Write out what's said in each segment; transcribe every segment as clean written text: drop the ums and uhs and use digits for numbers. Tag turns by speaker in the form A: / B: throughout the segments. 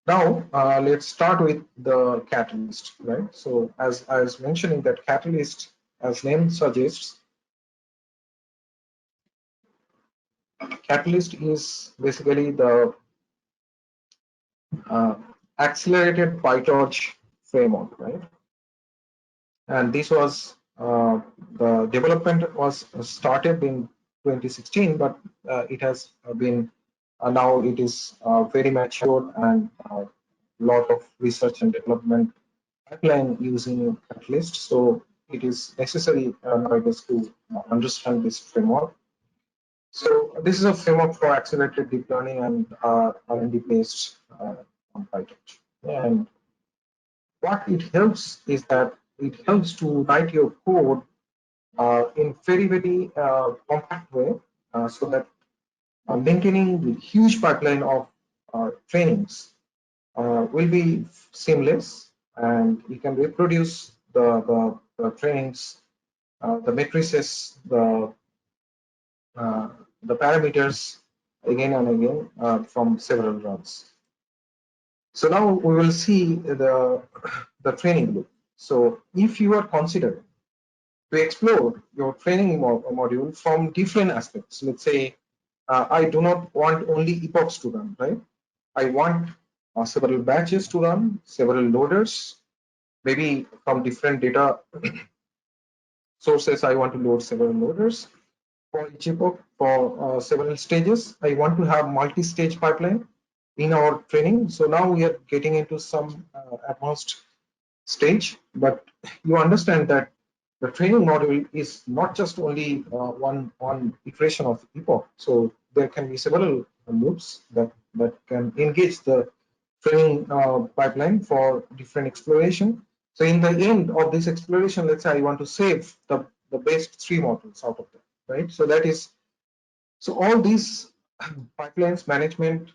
A: Now, let's start with the catalyst, right? So, as I was mentioning, that catalyst, as name suggests, catalyst is basically the uh, accelerated PyTorch framework, right? And this was the development was started in 2016, but it has been now it is very mature, and a lot of research and development pipeline using Catalyst. So it is necessary nowadays to understand this framework. So this is a framework for accelerated deep learning and R&D based on PyTorch. And what it helps is that it helps to write your code in very compact way, so that maintaining the huge pipeline of trainings will be seamless, and you can reproduce the trainings, the matrices, uh, the parameters again and again from several runs. So now we will see the training loop. So if you are considering to explore your training module from different aspects, let's say I do not want only epochs to run, right? I want several batches to run, several loaders, maybe from different data sources. I want to load several loaders for each epoch for several stages. I want to have multi-stage pipeline in our training. So now we are getting into some advanced stage, but you understand that the training module is not just only one iteration of epoch. So there can be several loops that can engage the training pipeline for different exploration. So in the end of this exploration, let's say I want to save the best three modules out of that, right? So that is, so all these pipelines management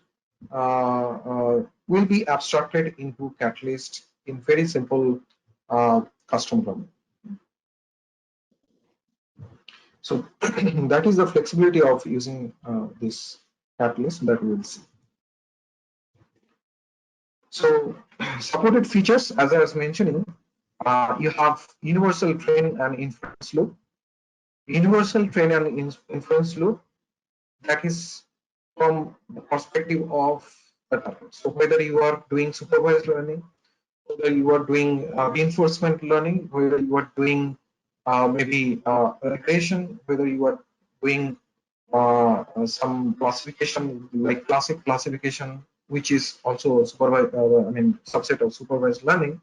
A: will be abstracted into Catalyst in very simple custom learning. So that is the flexibility of using this Catalyst that we will see. So supported features, as I was mentioning, you have universal train and inference loop. Universal train and inference loop, that is from the perspective of the target. So whether you are doing supervised learning, whether you are doing reinforcement learning, whether you are doing maybe regression, whether you are doing some classification like classic classification, which is also supervised, subset of supervised learning.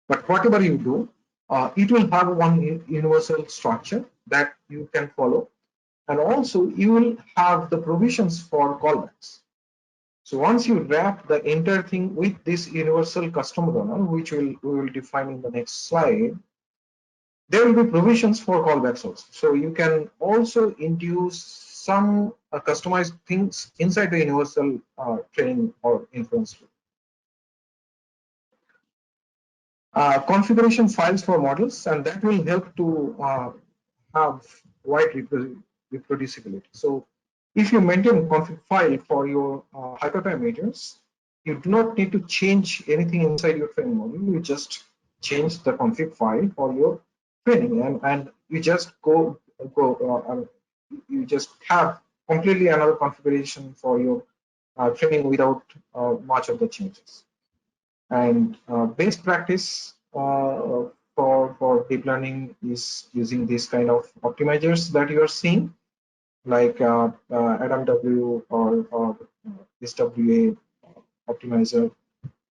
A: But whatever you do, it will have one universal structure that you can follow, and also you will have the provisions for callbacks. So once you wrap the entire thing with this universal custom runner, which we will define in the next slide, there will be provisions for callbacks also. So you can also induce some customized things inside the universal training or inference loop. Configuration files for models, and that will help to have wide reproducibility. So if you maintain config file for your hyperparameters, you do not need to change anything inside your training model. You just change the config file for your training, and you just you just have completely another configuration for your training without much of the changes. And best practice for deep learning is using this kind of optimizers that you are seeing, like AdamW or SWA optimizer.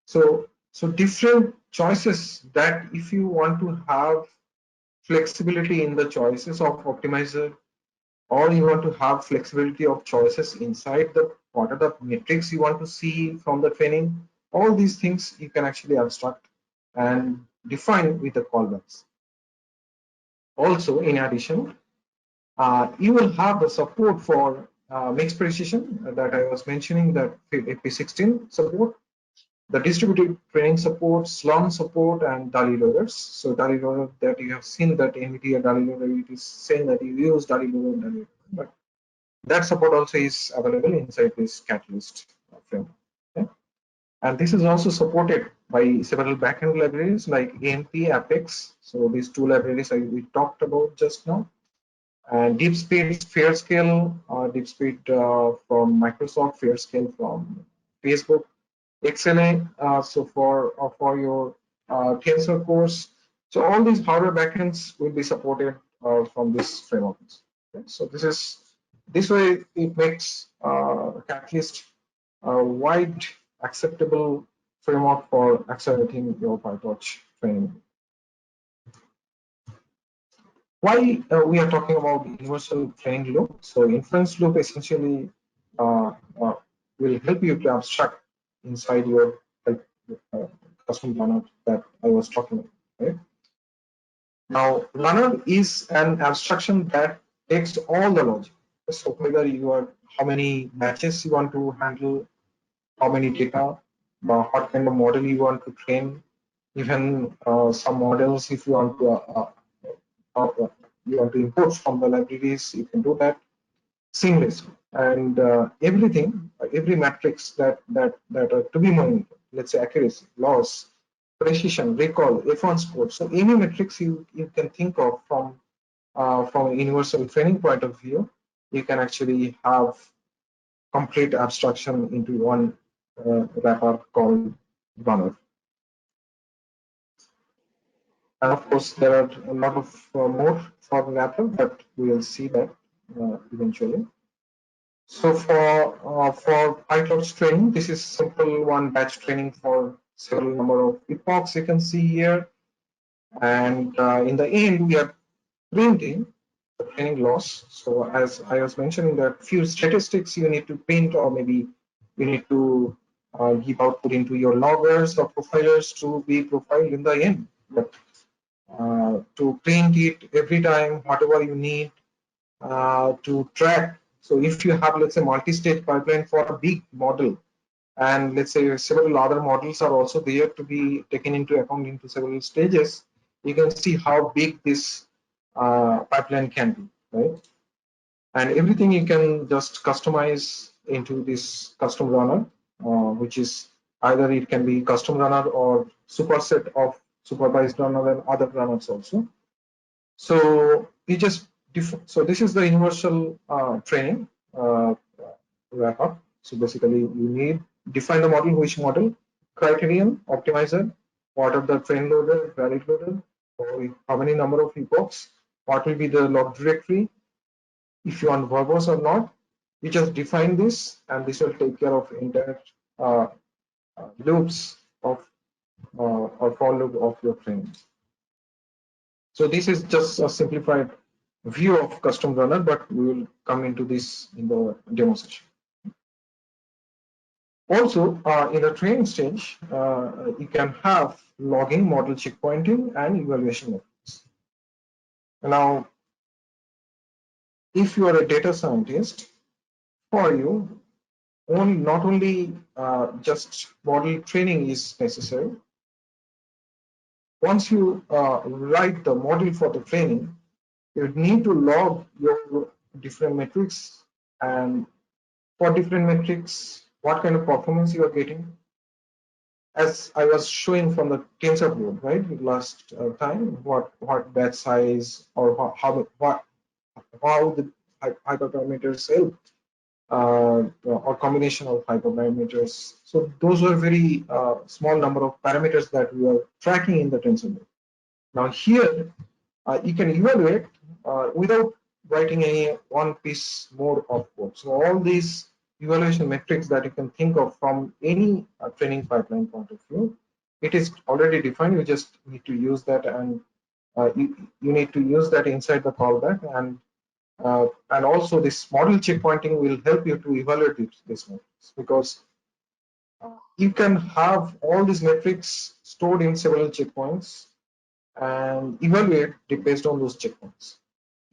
A: So different choices that if you want to have flexibility in the choices of optimizer, or you want to have flexibility of choices inside the what are the metrics you want to see from the training, all these things you can actually abstract and define with the callbacks. Also, in addition, you will have the support for mixed precision that I was mentioning, that AP16 support, the distributed training support, slum support, and DALI loaders. So DALI loader, that you have seen that NVIDIA DALI loader, it is saying that you use DALI loader, but that support also is available inside this Catalyst framework. Okay? And this is also supported by several backend libraries like AMP, Apex. So these two libraries we talked about just now. And DeepSpeed, FairScale, DeepSpeed from Microsoft, FairScale from Facebook, XLA, so for your Tensor course. So all these hardware backends will be supported from this framework. Okay? So this way it makes Catalyst a wide acceptable framework for accelerating your PyTorch training. Why we are talking about universal training loop? So inference loop essentially uh, uh, will help you to abstract inside your custom runner that I was talking about. Right? Now, runner is an abstraction that takes all the logic. So whether you are how many matches you want to handle, how many data, what kind of model you want to train, even some models if you want to import from the libraries, you can do that seamlessly. And everything, every matrix that are to be monitored, let's say accuracy, loss, precision, recall, F1 score. So any metrics you can think of from a universal training point of view, you can actually have complete abstraction into one wrapper called runner. And of course, there are a lot of more for wrapper, but we will see that eventually. So for PyTorch training, this is simple one batch training for several number of epochs you can see here. And in the end, we are printing the training loss. So as I was mentioning, there are few statistics you need to print, or maybe you need to give output into your loggers or profilers to be profiled in the end. But to print it every time, whatever you need to track. So if you have, let's say, multi-stage pipeline for a big model, and let's say several other models are also there to be taken into account into several stages, you can see how big this pipeline can be, right? And everything you can just customize into this custom runner, which is either it can be custom runner or superset of supervised runner and other runners also. So you just so this is the universal training wrap up. So basically, you need define the model, which model, criterion, optimizer, what are the train loader, valid loader, or how many number of epochs, what will be the log directory, if you want verbose or not. You just define this, and this will take care of entire uh, loops of or for loop of your trains. So this is just a simplified view of custom runner, but we will come into this in the demo session. Also, in the training stage, you can have logging, model checkpointing, and evaluation methods. Now, if you are a data scientist, for you, not only just model training is necessary. Once you write the model for the training, you need to log your different metrics, and for different metrics, what kind of performance you are getting. As I was showing from the tensor board, right, last time, what batch size or how the hyperparameters help, or combination of hyperparameters. So those were very small number of parameters that we are tracking in the tensor board. Now here, you can evaluate without writing any one piece more of code. So all these evaluation metrics that you can think of from any training pipeline point of view, it is already defined. You just need to use that, and you need to use that inside the callback, and also this model checkpointing will help you to evaluate these metrics, because you can have all these metrics stored in several checkpoints and evaluate based on those checkpoints.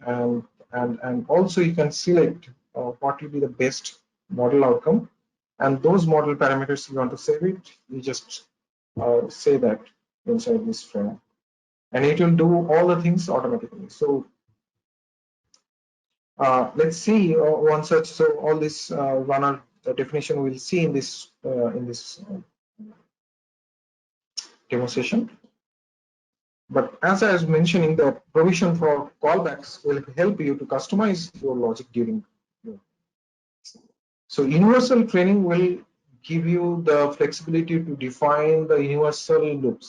A: And also you can select what will be the best model outcome, and those model parameters you want to save it, you just say that inside this framework, and it will do all the things automatically. So let's see one such. So all this runner definition we'll see in this demo session. But as I was mentioning, that provision for callbacks will help you to customize your logic during. So universal training will give you the flexibility to define the universal loops.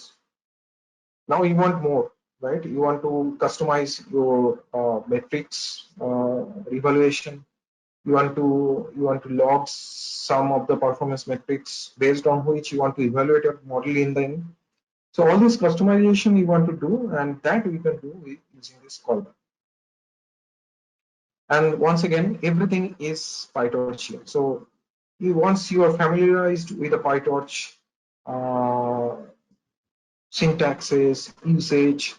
A: Now you want more, right? You want to customize your metrics evaluation. You want to log some of the performance metrics based on which you want to evaluate your model in the end. So all this customization you want to do, and that we can do with using this callback. And once again, everything is PyTorch here. So once you are familiarized with the PyTorch syntaxes, usage,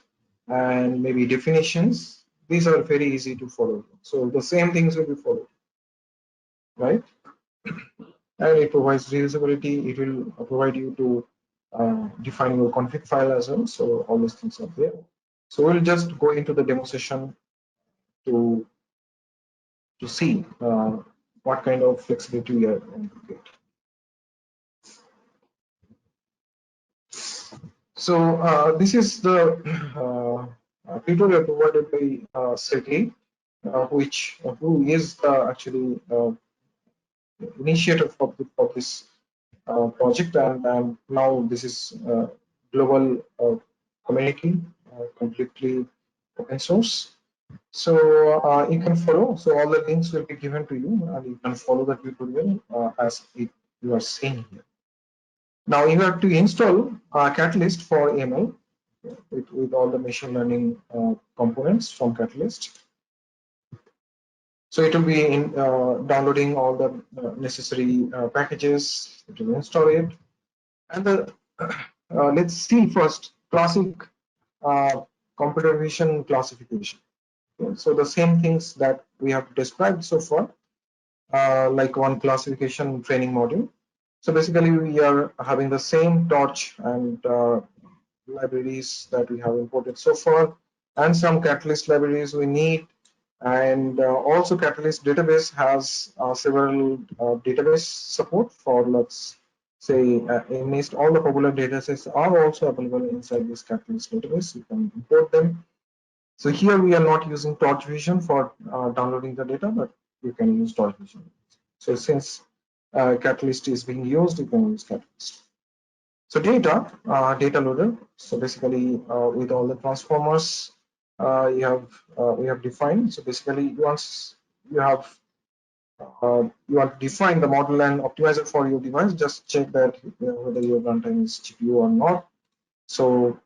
A: and maybe definitions, these are very easy to follow. So the same things will be followed, right? And it provides reusability. It will provide you to define your config file as well. So all these things are there. So we'll just go into the demo session to see what kind of flexibility we are going to get. So this is the tutorial provided by Sergey, who is actually initiator of this project, and now this is global community, completely open source. So you can follow. So all the links will be given to you, and you can follow the tutorial as you are seeing here. Now you have to install Catalyst for ML with all the machine learning components from Catalyst. So it will be in downloading all the necessary packages. It will install it, and let's see first classic computer vision classification. Okay. So the same things that we have described so far, like one classification training module. So basically, we are having the same torch and libraries that we have imported so far, and some Catalyst libraries we need. And also Catalyst database has several database support for, let's say, in least all the popular datasets are also available inside this Catalyst database. You can import them. So here we are not using Torch Vision for downloading the data, but you can use Torch Vision. So since Catalyst is being used, you can use Catalyst. So data loader. So basically, with all the transformers we have defined. So basically, once you have you want to define the model and optimizer for your device, just check that whether your runtime is GPU or not. So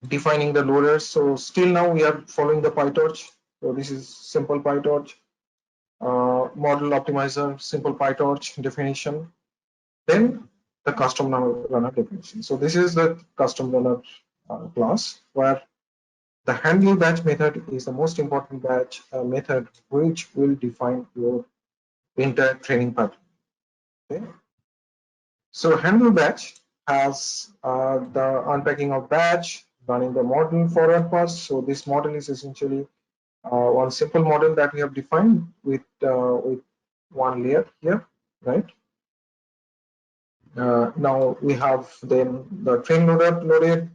A: defining the loaders. So still now we are following the PyTorch. So this is simple PyTorch model optimizer, simple PyTorch definition. Then the custom runner definition. So this is the custom runner class, where the handle batch method is the most important batch method, which will define your entire training pattern. Okay. So handle batch has the unpacking of batch, running the model forward pass. So this model is essentially one simple model that we have defined with one layer here, right? Now we have then the train loader loaded,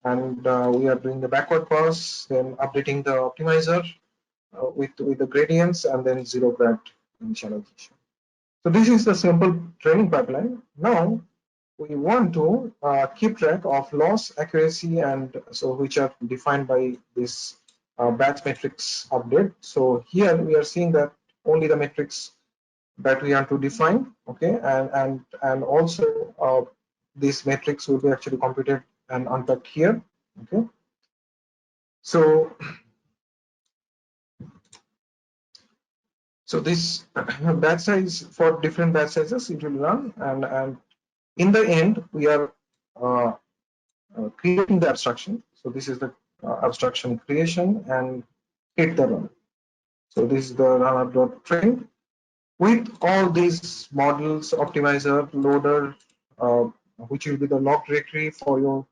A: and we are doing the backward pass, then updating the optimizer with the gradients, and then zero grad initialization. So this is the simple training pipeline. Now we want to keep track of loss, accuracy, and so which are defined by this batch metrics update. So here we are seeing that only the metrics that we want to define, okay, and also these metrics will be actually computed and unpacked here, okay. So this batch size, for different batch sizes it will run, and in the end we are creating the abstraction. So this is the abstraction creation, and hit the run. So this is the runner.train with all these models, optimizer, loader, which will be the log directory for your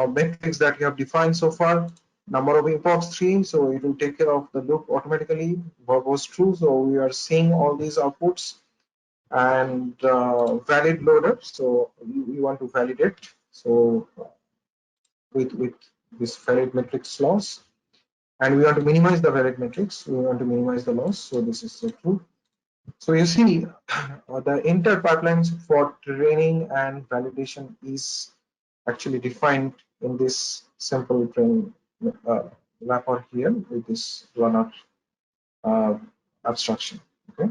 A: metrics that you have defined so far. Number of epochs 3, so it will take care of the loop automatically. Verbose true, so we are seeing all these outputs. and valid loader. So you want to validate. So with this valid matrix loss, and we want to minimize the valid matrix. We want to minimize the loss. So this is true. So you see, the entire pipelines for training and validation is actually defined in this simple training wrapper here with this runner abstraction. Okay.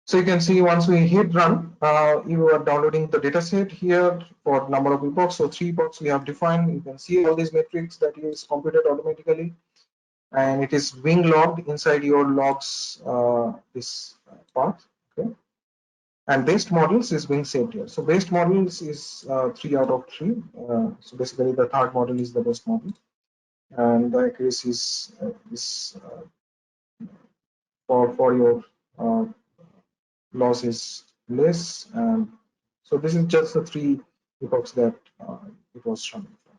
A: So you can see once we hit run, you are downloading the data set here for number of epochs. So 3 epochs we have defined. You can see all these metrics that is computed automatically, and it is being logged inside your logs this path. Okay. And based models is being saved here. So based models is 3 out of 3. So basically the third model is the best model, and the accuracy is for your uh, loss is less. And so this is just the 3 epochs that it was running for.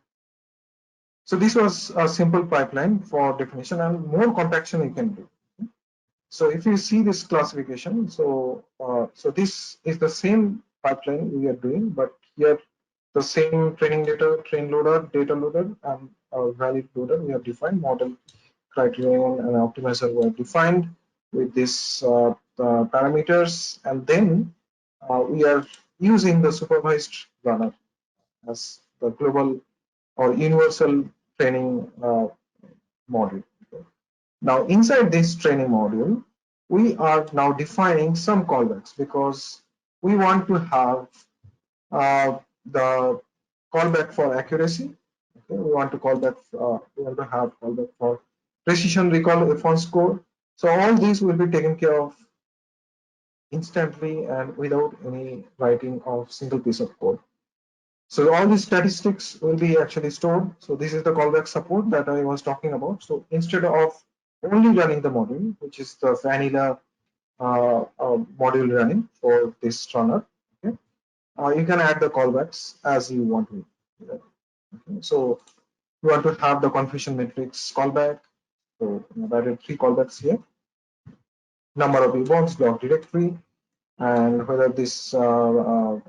A: So this was a simple pipeline for definition, and more compaction you can do. So if you see this classification, so this is the same pipeline we are doing, but here the same training data, train loader, data loader, and valid loader we have defined. Model criterion and optimizer were defined with this parameters, and then we are using the supervised runner as the global or universal training module. Now, inside this training module, we are now defining some callbacks because we want to have the callback for accuracy. Okay, we want to we want to have callback for precision recall F1 score. So all these will be taken care of instantly and without any writing of single piece of code. So all these statistics will be actually stored. So this is the callback support that I was talking about. So instead of only running the module, which is the vanilla module running for this runner, okay, you can add the callbacks as you want to. Okay. So you want to have the confusion matrix callback. So I've added 3 callbacks here. Number of epochs, block directory, and whether this we are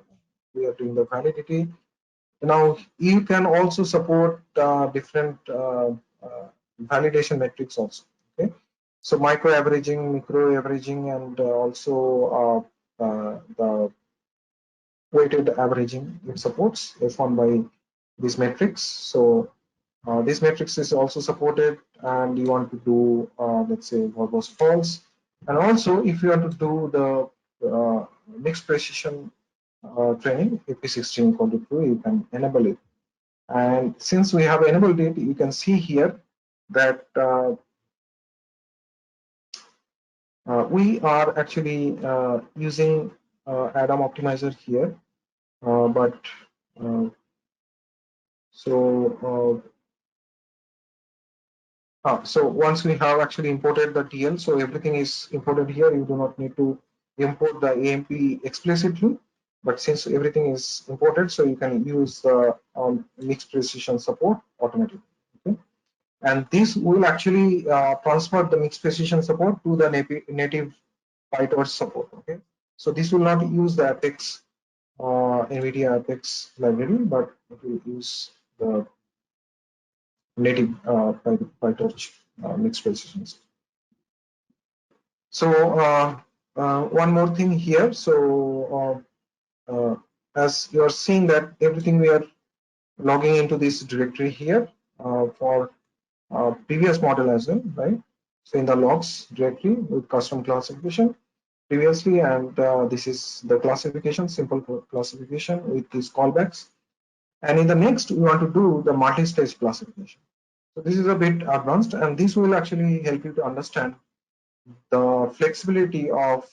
A: doing the validity. Now you can also support different validation metrics also. Okay, so micro averaging, micro averaging, and also the weighted averaging. It supports F1 by this matrix. So this matrix is also supported, and you want to do let's say verbose false, and also if you want to do the mixed precision training, AP16 equal to true, you can enable it. And since we have enabled it, you can see here that we are actually using Adam optimizer here, but so once we have actually imported the TL, so everything is imported here. You do not need to import the AMP explicitly, but since everything is imported, so you can use the mixed precision support automatically. Okay? And this will actually transfer the mixed precision support to the native PyTorch support. Okay, so this will not use the Apex NVIDIA Apex library, but it will use the native PyTorch mixed precisions. So one more thing here. So as you are seeing that everything we are logging into this directory here for previous model as well, right? So in the logs directory with custom classification previously, and this is the classification, simple classification with these callbacks. And in the next, we want to do the multi-stage classification. So this is a bit advanced, and this will actually help you to understand the flexibility of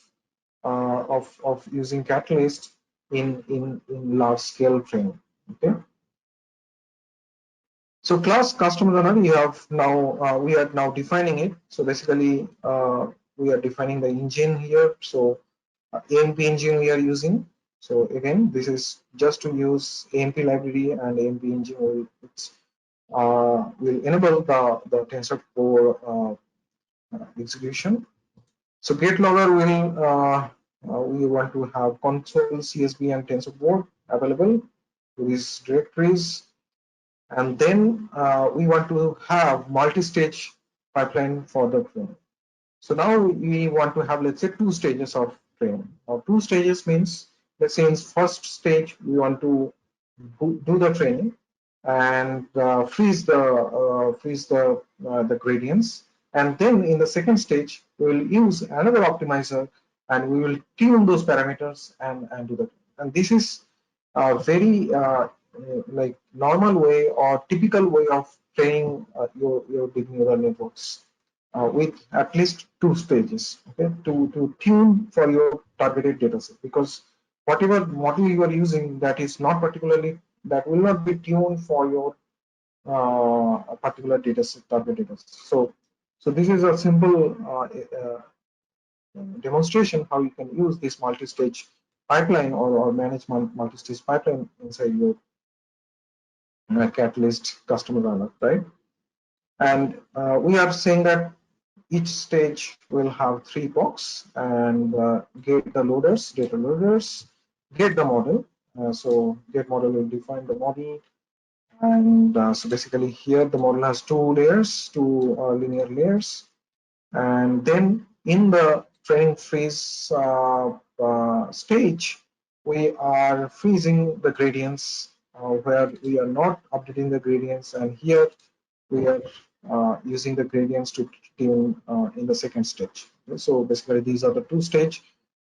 A: using Catalyst in large scale training. Okay. So class custom runner, we have now we are now defining it. So basically, we are defining the engine here. So AMP engine we are using. So again, this is just to use AMP library, and AMP engine will enable the TensorFlow execution. So get logger will We want to have console, CSV, and TensorBoard available to these directories. And then we want to have multi-stage pipeline for the training. So now we want to have, let's say, 2 stages of training. Now, 2 stages means, let's say in first stage, we want to do the training and freeze the gradients. And then in the second stage, we will use another optimizer and we will tune those parameters and do that. And this is a very like normal way or typical way of training your deep neural networks with at least 2 stages, okay, to tune for your targeted dataset, because whatever model you are using, that is not particularly, that will not be tuned for your particular dataset, target dataset. So this is a simple demonstration how you can use this multi-stage pipeline or manage multi-stage pipeline inside your Catalyst customer runner, right? And we are saying that each stage will have 3 blocks, and get the loaders, data loaders, get the model. So get model will define the model, and so basically here the model has 2 layers, 2 linear layers, and then in the training freeze stage, we are freezing the gradients where we are not updating the gradients, and here we are using the gradients to tune in the second stage. So basically these are the 2 stage,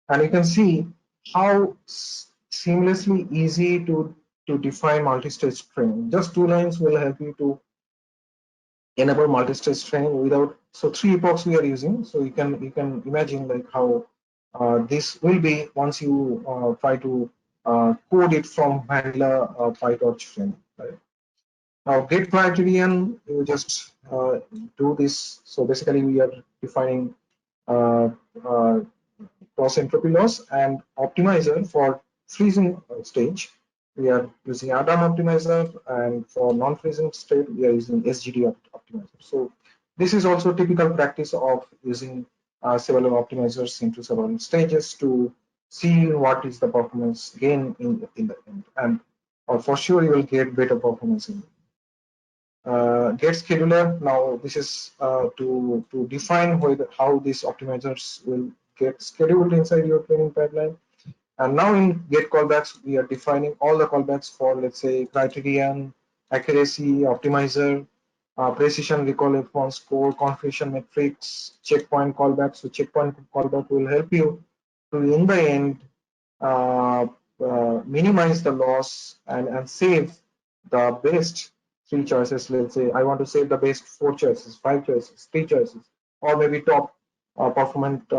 A: and you can see how seamlessly easy to define multi-stage training. Just 2 lines will help you to enable multi-stage training without, so 3 epochs we are using. So you can imagine like how this will be once you try to code it from vanilla PyTorch training, right? Now get criterion, you just do this. So basically we are defining uh, uh, cross entropy loss and optimizer for freezing stage. We are using Adam optimizer, and for non-freezing state we are using SGD optimizer. So this is also typical practice of using several optimizers into several stages to see what is the performance gain in the end, and for sure you will get better performance in get scheduler. Now this is to define how these optimizers will get scheduled inside your training pipeline. And now in get callbacks, we are defining all the callbacks for, let's say, criterion, accuracy, optimizer, precision, recall response score, configuration metrics, checkpoint callbacks. So checkpoint callback will help you to, in the end, uh, minimize the loss and save the best 3 choices. Let's say I want to save the best 4 choices, 5 choices, 3 choices, or maybe top performant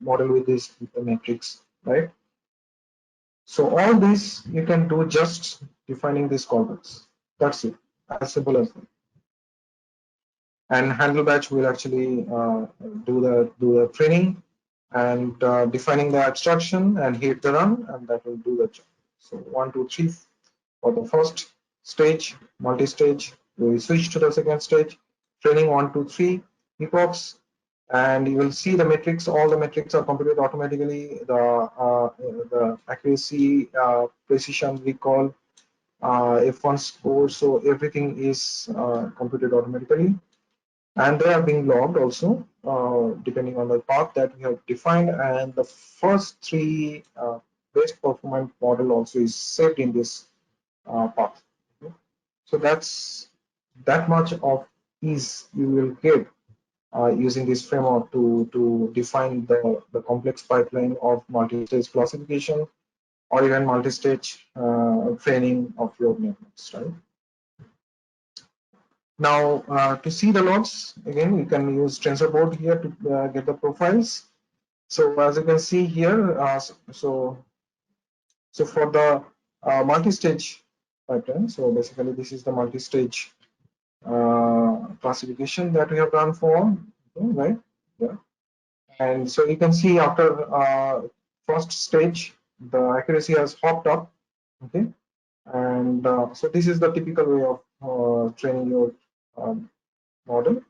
A: model with this metrics, right? So all this you can do just defining these callbacks. That's it, as simple as that. And handle batch will actually do the training and defining the abstraction and hit the run, and that will do the job. So 1, 2, 3 for the first stage, multi-stage. We switch to the second stage, training 1, 2, 3 epochs, and you will see the metrics. All the metrics are computed automatically. The accuracy, precision, recall, F1 score. So everything is computed automatically, and they are being logged also depending on the path that we have defined. And the first 3 best performant model also is saved in this path. Okay? So that's that much of ease you will get using this framework to define the complex pipeline of multi-stage classification or even multi-stage training of your networks, right? Now, to see the logs, again, you can use TensorBoard here to get the profiles. So as you can see here, so for the multi-stage pattern, so basically this is the multi-stage classification that we have done for, okay, right? Yeah. And so you can see after first stage, the accuracy has hopped up, okay? And so this is the typical way of training your model.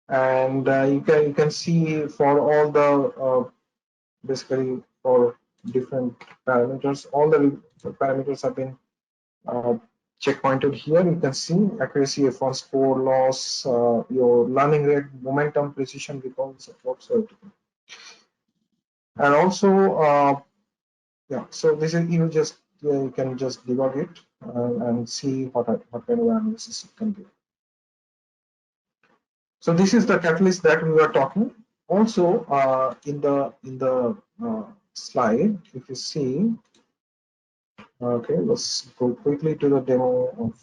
A: And you can see for all the basically for different parameters. All the parameters have been checkpointed here. You can see accuracy, F1 score, loss, your learning rate, momentum, precision, recall, support, so and also yeah. So this is you can just debug it and see what kind of analysis it can do. So this is the catalyst that we were talking. Also, in the slide, if you see, okay, let's go quickly to the demo of.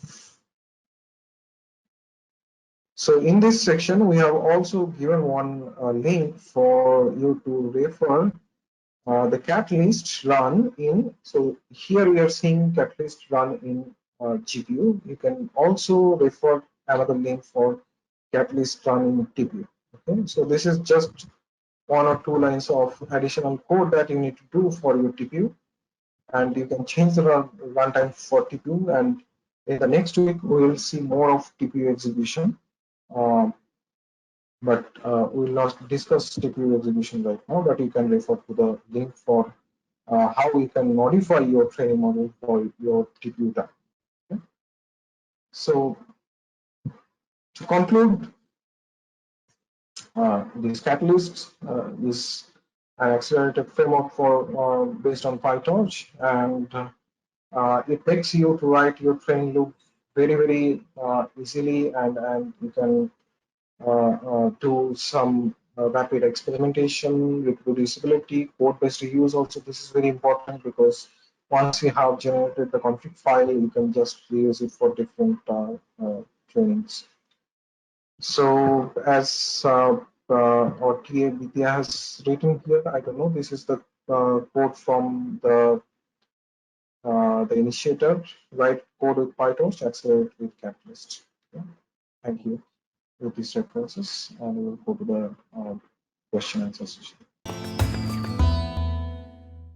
A: So in this section, we have also given one link for you to refer the catalyst run in. So here we are seeing catalyst run in GPU. You can also refer another link for catalyst run in TPU. Okay, so this is just one or two lines of additional code that you need to do for your TPU, and you can change the runtime for TPU. And in the next week, we will see more of TPU execution. But we will not discuss TPU execution right now, but you can refer to the link for how you can modify your training model for your TPU time. Okay? So to conclude, this catalyst is an accelerated framework for based on PyTorch, and it makes you to write your training loop very easily, and you can do some rapid experimentation, reproducibility, code-based reuse. Also, this is very important because once you have generated the config file, you can just reuse it for different trainings. So as or TA Vidya has written here, I don't know, this is the code from the initiator, write code with PyTorch, accelerate with Catalyst. Okay. Thank you with these references, and we'll go to the question and answer session.